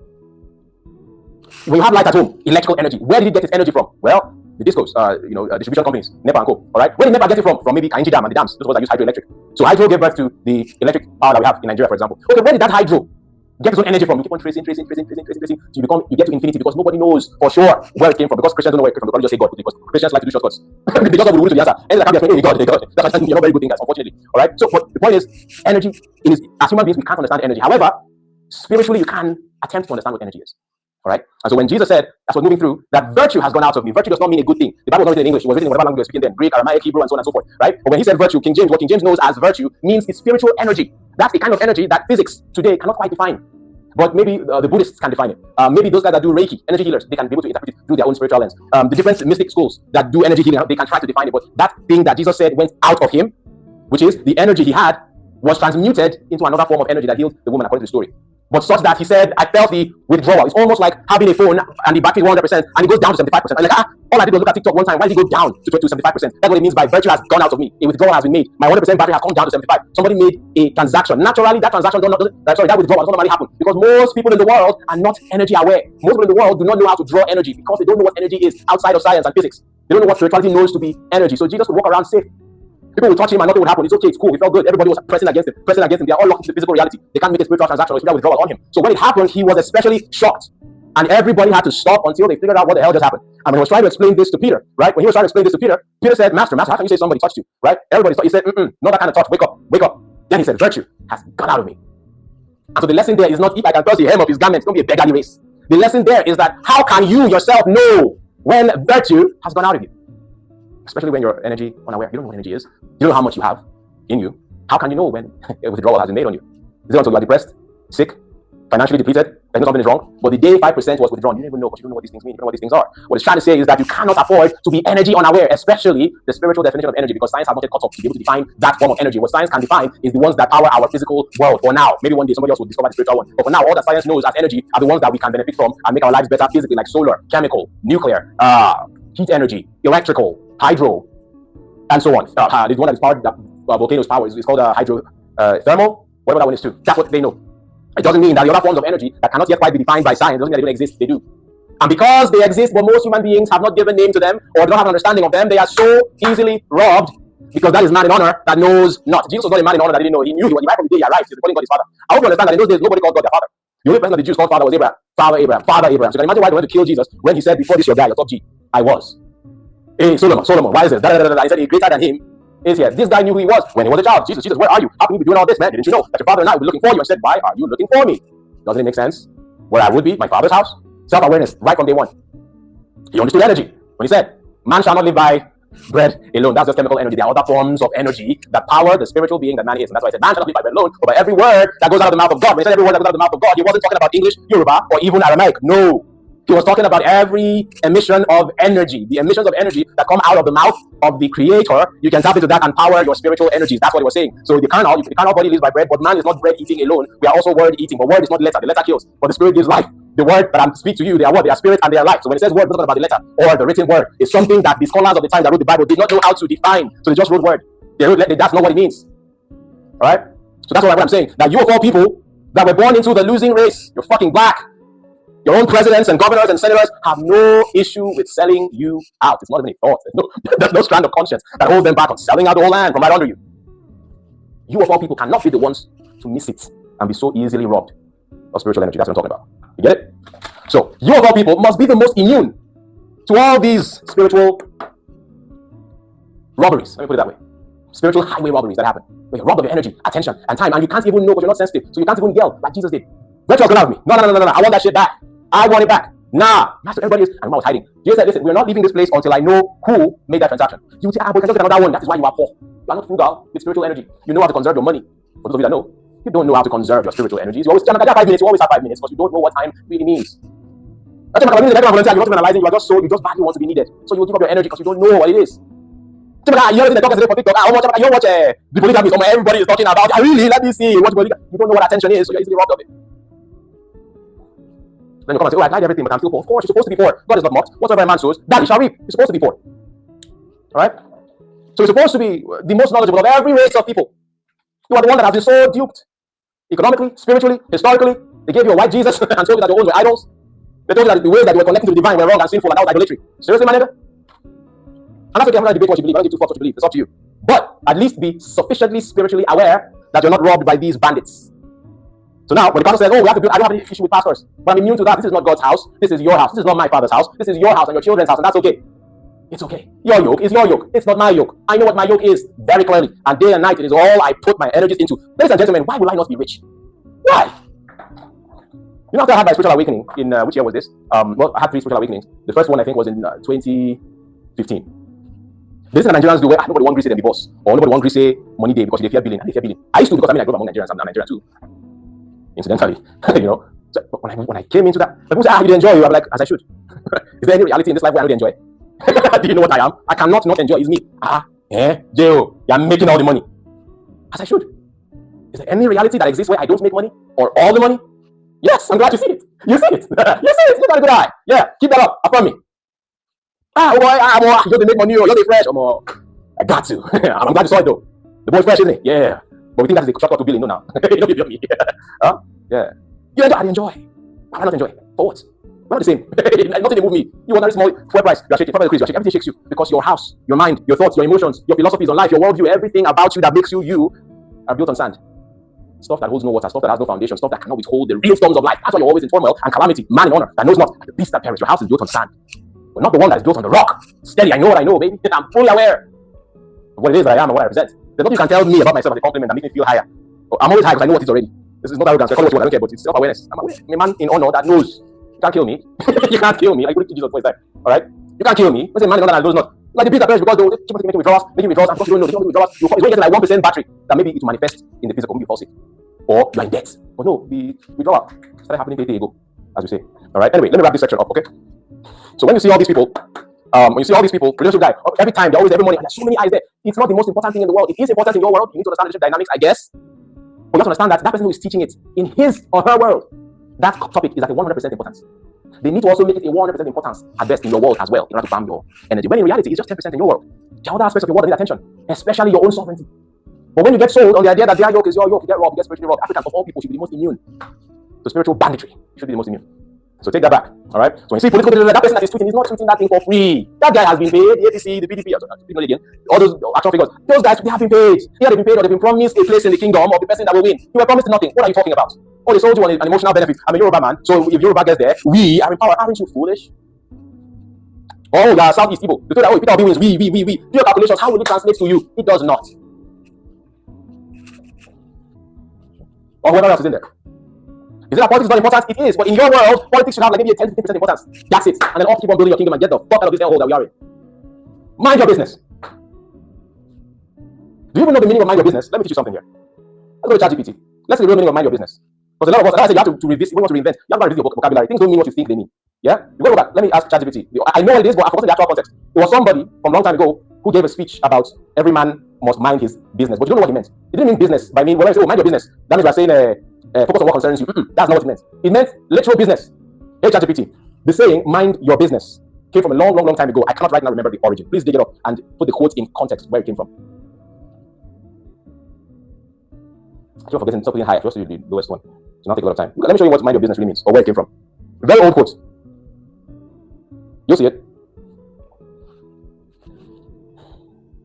When you have light at home, electrical energy, where did it get its energy from? Well, the discos, distribution companies, NEPA and co. All right, where did NEPA get it from? From maybe Kainji Dam and the dams. Those ones that use hydroelectric. So hydro gave birth to the electric power that we have in Nigeria, for example. Okay, where did that hydro get its own energy from? You keep on tracing, so you get to infinity because nobody knows for sure where it came from. Because Christians don't know where it came from. They can't just say God because Christians like to do shortcuts. They just have to the answer. And they can't be explaining God. That's why you're not very good thinkers, unfortunately. All right. So, but the point is, energy as human beings we can't understand energy. However, spiritually you can attempt to understand what energy is. All right. And so when Jesus said, as we're moving through, that virtue has gone out of me, virtue does not mean a good thing. The Bible was not written in English, it was written in whatever language they were speaking then, Greek, Aramaic, Hebrew, and so on and so forth. Right. But when he said virtue, King James, what King James knows as virtue means it's spiritual energy. That's the kind of energy that physics today cannot quite define. But maybe the Buddhists can define it. Maybe those guys that do Reiki, energy healers, they can be able to interpret it through their own spiritual lens. The different mystic schools that do energy healing, they can try to define it. But that thing that Jesus said went out of him, which is the energy he had, was transmuted into another form of energy that healed the woman according to the story. But such that he said, I felt the withdrawal. It's almost like having a phone and the battery is 100% and it goes down to 75%. I'm like, all I did was look at TikTok one time. Why did it go down to 75%? That's what it means by virtue has gone out of me. A withdrawal has been made. My 100% battery has come down to 75. Somebody made a transaction. Naturally, that transaction that withdrawal doesn't normally happen because most people in the world are not energy aware. Most people in the world do not know how to draw energy because they don't know what energy is outside of science and physics. They don't know what spirituality knows to be energy. So Jesus would walk around safe. People will touch him and nothing would happen. It's okay, it's cool, it felt good. Everybody was pressing against him. They are all locked into the physical reality. They can't make a spiritual transaction or spiritual withdrawal on him. So when it happened, he was especially shocked. And everybody had to stop until they figured out what the hell just happened. And when he was trying to explain this to Peter, right? When he was trying to explain this to Peter, Peter said, Master, how can you say somebody touched you? Right? Everybody thought, he said, not that kind of touch. Wake up. Then he said, virtue has gone out of me. And so the lesson there is not if I can touch the hem of his garment, it's going to be a beggarly race. The lesson there is that how can you yourself know when virtue has gone out of you? Especially when you're energy unaware. You don't know what energy is. You don't know how much you have in you. How can you know when a withdrawal has been made on you? Is it until you are depressed, sick, financially depleted, that something is wrong? But the day 5% was withdrawn, you don't even know, because you don't know what these things mean. You don't know what these things are. What it's trying to say is that you cannot afford to be energy unaware, especially the spiritual definition of energy, because science has not yet caught up to be able to define that form of energy. What science can define is the ones that power our physical world for now. Maybe one day somebody else will discover the spiritual one. But for now, all that science knows as energy are the ones that we can benefit from and make our lives better physically, like solar, chemical, nuclear, heat energy, electrical, hydro, and so on. The one that is powered, that volcanoes power is called hydrothermal, whatever that one is too. That's what they know. It doesn't mean that the other forms of energy that cannot yet quite be defined by science doesn't mean that they don't exist. They do. And because they exist, but most human beings have not given name to them or don't have an understanding of them, they are so easily robbed, because that is man in honor that knows not. Jesus was not a man in honor that didn't know. He knew he was right from the day he arrived. He was calling God his father. I hope you understand that in those days, nobody called God their father. The only person that the Jews called father was Abraham. Father Abraham. Father Abraham. So you can imagine why they wanted to kill Jesus when he said, before this your guy, your top G, I was. Hey, Solomon, why is this? He said, he's greater than him is here. This guy knew who he was when he was a child. Jesus, where are you? How can you be doing all this, man? Didn't you know that your father and I will be looking for you? And said, why are you looking for me? Doesn't it make sense? Where I would be, my father's house. Self-awareness, right from day one. He understood energy when he said, man shall not live by bread alone. That's just chemical energy. There are other forms of energy that power the spiritual being that man is. And that's why I said, man shall not live by bread alone, but by every word that goes out of the mouth of God. When he said every word that goes out of the mouth of God, he wasn't talking about English, Yoruba, or even Aramaic. No. He was talking about every emission of energy, the emissions of energy that come out of the mouth of the Creator. You can tap into that and power your spiritual energies. That's what he was saying. So the carnal body lives by bread, but man is not bread eating alone. We are also word eating. But word is not letter. The letter kills, but the spirit gives life. The word that I speak to you, they are what? They are spirit and they are life. So when it says word, it's not about the letter or the written word. It's something that the scholars of the time that wrote the Bible did not know how to define. So they just wrote word. That's not what it means. All right? So that's what I'm saying. That you of all people that were born into the losing race, you're fucking black. Your own presidents and governors and senators have no issue with selling you out. It's not even a thought. There's no strand of conscience that holds them back on selling out the whole land from right under you. You of all people cannot be the ones to miss it and be so easily robbed of spiritual energy. That's what I'm talking about. You get it? So you of all people must be the most immune to all these spiritual robberies. Let me put it that way. Spiritual highway robberies that happen. Where you're robbed of your energy, attention, and time, and you can't even know because you're not sensitive. So you can't even yell like Jesus did. Virtue has gone out of me. No. I want that shit back. I want it back. Nah. That's what everybody is. And I was hiding. Jesus said, listen, we're not leaving this place until I know who made that transaction. You say, but we can just get another one. That is why you are poor. You are not frugal with spiritual energy. You know how to conserve your money. For those of you that know, you don't know how to conserve your spiritual energies. You always say, I got 5 minutes. You always have 5 minutes because you don't know what time really means. That's why you're not analyzing. You are just badly want to be needed. So you will give up your energy because you don't know what it is. You know the political everybody is talking about. Really, let me see. You don't know what attention is, so you're easily robbed of it. Then you come and say, I tried everything, but I'm still poor. Of course, you're supposed to be poor. God is not mocked. Whatsoever a man sows, that he shall reap. You're supposed to be poor. Alright? So you're supposed to be the most knowledgeable of every race of people. You are the one that has been so duped. Economically, spiritually, historically. They gave you a white Jesus and told you that your own were idols. They told you that the ways that you were connecting to the divine were wrong and sinful, and that was idolatry. Seriously, my nigga? And that's okay. I'm not going to debate what you believe. I don't give two fucks what you believe. It's up to you. But at least be sufficiently spiritually aware that you're not robbed by these bandits. So now, when the pastor says, we have to do, I don't have any issue with pastors, but I'm immune to that. This is not God's house. This is your house. This is not my father's house. This is your house and your children's house, and that's okay. It's okay. Your yoke is your yoke. It's not my yoke. I know what my yoke is very clearly. And day and night, it is all I put my energies into. Ladies and gentlemen, why will I not be rich? Why? You know, after I had my spiritual awakening, in which year was this? Well, I had 3 spiritual awakenings. The first one, I think, was in 2015. This is Nigerians do where nobody wants to say them the boss, or nobody wants to say money day because they fear billing, and they fear billing. I used to, because I grew up among Nigerians. I'm Nigerian too, incidentally. You know, so when I came into that, people say, you didn't enjoy. I'm like, as I should. Is there any reality in this life where I don't enjoy? Do you know what I am? I cannot not enjoy. It's me. J.O., you're making all the money. As I should. Is there any reality that exists where I don't make money or all the money? Yes, I'm glad you see it. You see it. You see it. You got a good eye. Yeah, keep that up. Affirm me. You don't make money, you're fresh. I got to. I'm glad you saw it though. The boy's fresh, isn't it? Yeah. But we think that's the shortcut to billing, no now. You know, you feel me? Huh? Yeah. You enjoy, I enjoy. Why not enjoy? For what? We're not the same. Nothing move me. You want a small fuel price, you are shaking. You're shaking. Everything shakes you because your house, your mind, your thoughts, your emotions, your philosophies on life, your worldview, everything about you that makes you you are built on sand. Stuff that holds no water, stuff that has no foundation, stuff that cannot withhold the real storms of life. That's why you're always in turmoil and calamity. Man in honor that knows not, the beast that perish. Your house is built on sand. But not the one that is built on the rock. Steady, I know what I know, baby. I'm fully aware of what it is that I am and what I represent. There's nothing you can tell me about myself as a compliment that makes me feel higher. I'm always high because I know what it is already. This is not arrogance. I call it what I don't care, but it's self-awareness. I'm aware. I'm a man in honor that knows You can't kill me. You can't kill me. I couldn't kill Jesus for his time. All right? You can't kill me. Let's say man is not and knows not. Like the peace that perish because they keep making withdrawals, and because you don't know, they don't do withdrawals. It's going to get like 1% battery that maybe it will manifest in the physical, maybe you fall sick. Or you're in debt. But no, the withdrawal started happening 30 days ago, as we say. All right? Anyway, let me wrap this section up, okay? So when you see all these people, relationship guy, every time, they're always every morning, and there's so many eyes there. It's not the most important thing in the world. It is important in your world. You need to understand relationship dynamics, I guess. But you have to understand that that person who is teaching it in his or her world, that topic is at a 100% importance. They need to also make it a 100% importance at best in your world as well, in order to farm your energy. When in reality, it's just 10% in your world. The other aspects of your world need attention, especially your own sovereignty. But when you get sold on the idea that their yoke is your yoke, you get robbed, you get spiritually robbed. Africans of all people should be the most immune to spiritual banditry. You should be the most immune. So take that back, all right? So when you see political, that person that is tweeting, he's not tweeting that thing for free. That guy has been paid. The APC, the PDP, all those actual figures. Those guys, they have been paid. Yeah, they've been paid, or they've been promised a place in the kingdom of the person that will win. You were promised nothing. What are you talking about? Oh, they sold you an emotional benefit. I'm a Yoruba man, so if Yoruba gets there, we are in power. Aren't you foolish? Oh, yeah, Southeast people. They told that, oh, Peter Obi wins. We. Do your calculations. How will it translate to you? It does not. Or whoever else is in there. Is it that politics is not important? It is, but in your world, politics should have like maybe a 10-15% importance. That's it. And then all keep on building your kingdom and get the fuck out of this hellhole that we are in. Mind your business. Do you even know the meaning of mind your business? Let me teach you something here. Let's go to ChatGPT. Let's see the real meaning of mind your business. Because a lot of us, as I say, you have to revisit, we want to reinvent. You have to revisit your vocabulary. Things don't mean what you think they mean. Yeah? You go back. Let me ask ChatGPT. I know what it is, but I've forgotten the actual context. It was somebody from a long time ago who gave a speech about every man must mind his business. But you don't know what he meant. It didn't mean business. By mean, when I say, oh, mind your business, that means we're saying, focus on what concerns you. That's not what it meant. It meant literal business. Hey, ChatGPT. The saying, mind your business, came from a long time ago. I cannot right now remember the origin. Please dig it up and put the quote in context where it came from. Stop putting high. Just the lowest one. So now take a lot of time. Let me show you what mind your business really means, or where it came from. Very old quote. You'll see it.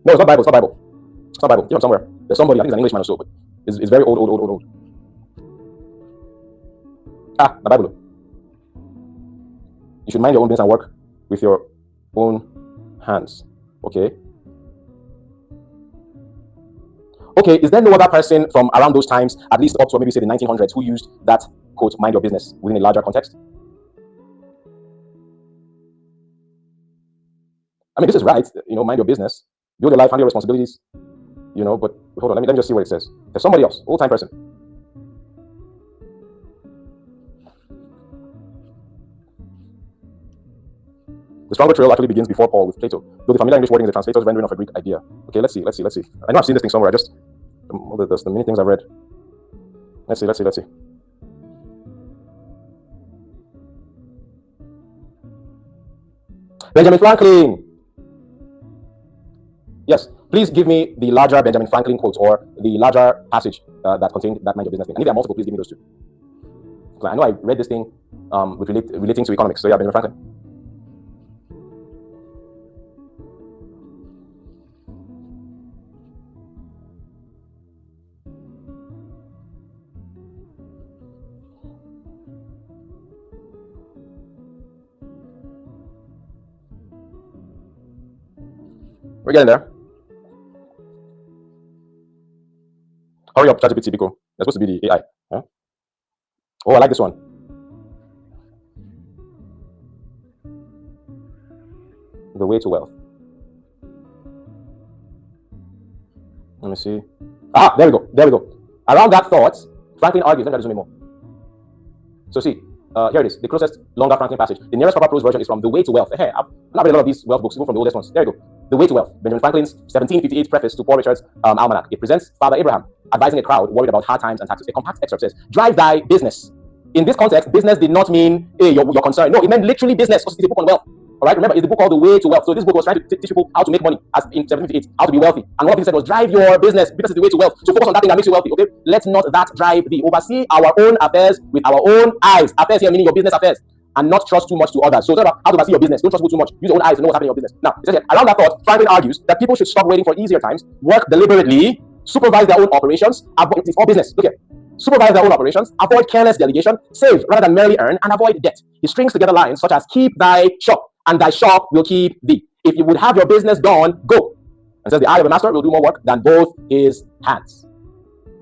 No, it's not Bible. It's not Bible. It's not Bible. It's from somewhere. There's somebody, I think it's an Englishman or so, but it's very old. The Bible. You should mind your own business and work with your own hands. Okay. Okay, is there no other person from around those times, at least up to maybe say the 1900s, who used that quote, mind your business, within a larger context? I mean, this is right, mind your business, build your life, handle your responsibilities, but hold on, let me just see what it says. There's somebody else, old-time person. The stronger trail actually begins before Paul with Plato, though the familiar English wording is the translator's rendering of a Greek idea. Okay, let's see. I know I've seen this thing somewhere. There's the many things I've read. Let's see. Benjamin Franklin. Yes, please give me the larger Benjamin Franklin quote or the larger passage that contained that mind your business thing. And if there are multiple, please give me those two. I know I read this thing relating to economics. So yeah, Benjamin Franklin. We're getting there. Hurry up, ChatGPT, Biko. That's supposed to be the AI. Huh? Oh, I like this one. The way to wealth. Let me see. There we go. Around that thought, Franklin argues. Let me zoom in more. So see, here it is. The closest, longer Franklin passage. The nearest proper prose version is from The Way to Wealth. Hey, I've not read a lot of these wealth books, even from the oldest ones. There you go. The Way to Wealth, Benjamin Franklin's 1758 preface to Paul Richard's Almanac. It presents Father Abraham advising a crowd worried about hard times and taxes. A compact excerpt says, drive thy business. In this context, business did not mean, hey, your concern. No, it meant literally business, because it's a book on wealth. All right, remember, it's a book called The Way to Wealth. So this book was trying to teach people how to make money, as in 1758, how to be wealthy. And what he said was, drive your business, because it's the way to wealth. So focus on that thing that makes you wealthy, okay? Let not that drive thee. Oversee our own affairs with our own eyes. Affairs here meaning your business affairs. And not trust too much to others. So, how to oversee your business. Don't trust people too much. Use your own eyes to know what's happening in your business. Now, it says here, around that thought, Franklin argues that people should stop waiting for easier times, work deliberately, supervise their own operations, avoid, it's all business. Look here. Supervise their own operations, avoid careless delegation, save rather than merely earn, and avoid debt. He strings together lines such as, keep thy shop, and thy shop will keep thee. If you would have your business done, go. And says, the eye of a master will do more work than both his hands.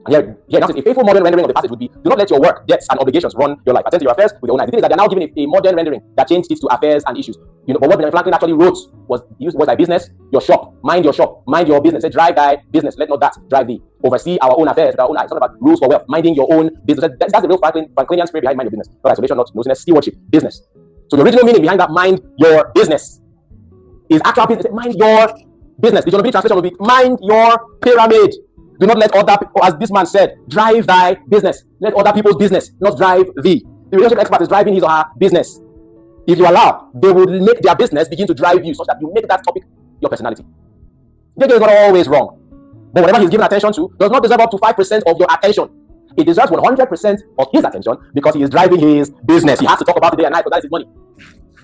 And here now says a faithful modern rendering of the passage would be: do not let your work, debts, and obligations run your life. Attend to your affairs with your own eyes. The thing is that they're now giving a modern rendering that changed it to affairs and issues. But what Benjamin Franklin actually wrote was thy business, your shop, mind your business. Say, drive thy business, let not that drive thee. Oversee our own affairs with our own eyes. It's not about rules for wealth, minding your own business. That's the real Franklinian spirit behind mind your business. Not isolation, not nosiness, stewardship, business. So the original meaning behind that mind your business is actual business. Mind your business. The John B translation will be mind your pyramid. Do not let other people, as this man said, drive thy business. Let other people's business not drive thee. The relationship expert is driving his or her business. If you allow, they will make their business begin to drive you such that you make that topic your personality. Jake is not always wrong. But whatever he's given attention to does not deserve up to 5% of your attention. It deserves 100% of his attention because he is driving his business. He has to talk about it day and night because that is his money.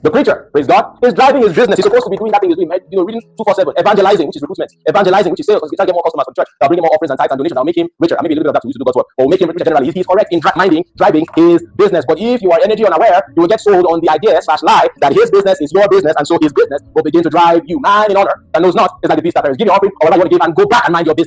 The preacher, praise God, is driving his business. He's supposed to be doing that thing he's doing, reading 247, evangelizing, which is recruitment, evangelizing, which is sales, because he's trying to get more customers from church. That'll bring him more offerings and tithes and donations. That'll make him richer. And maybe a little bit of that to do God's work, or make him richer generally. He's correct in driving his business. But if you are energy unaware, you will get sold on the idea/lie that his business is your business, and so his business will begin to drive you. Man in honor that knows not is like the beast that is. Give your offering or whatever you want to give and go back and mind your business.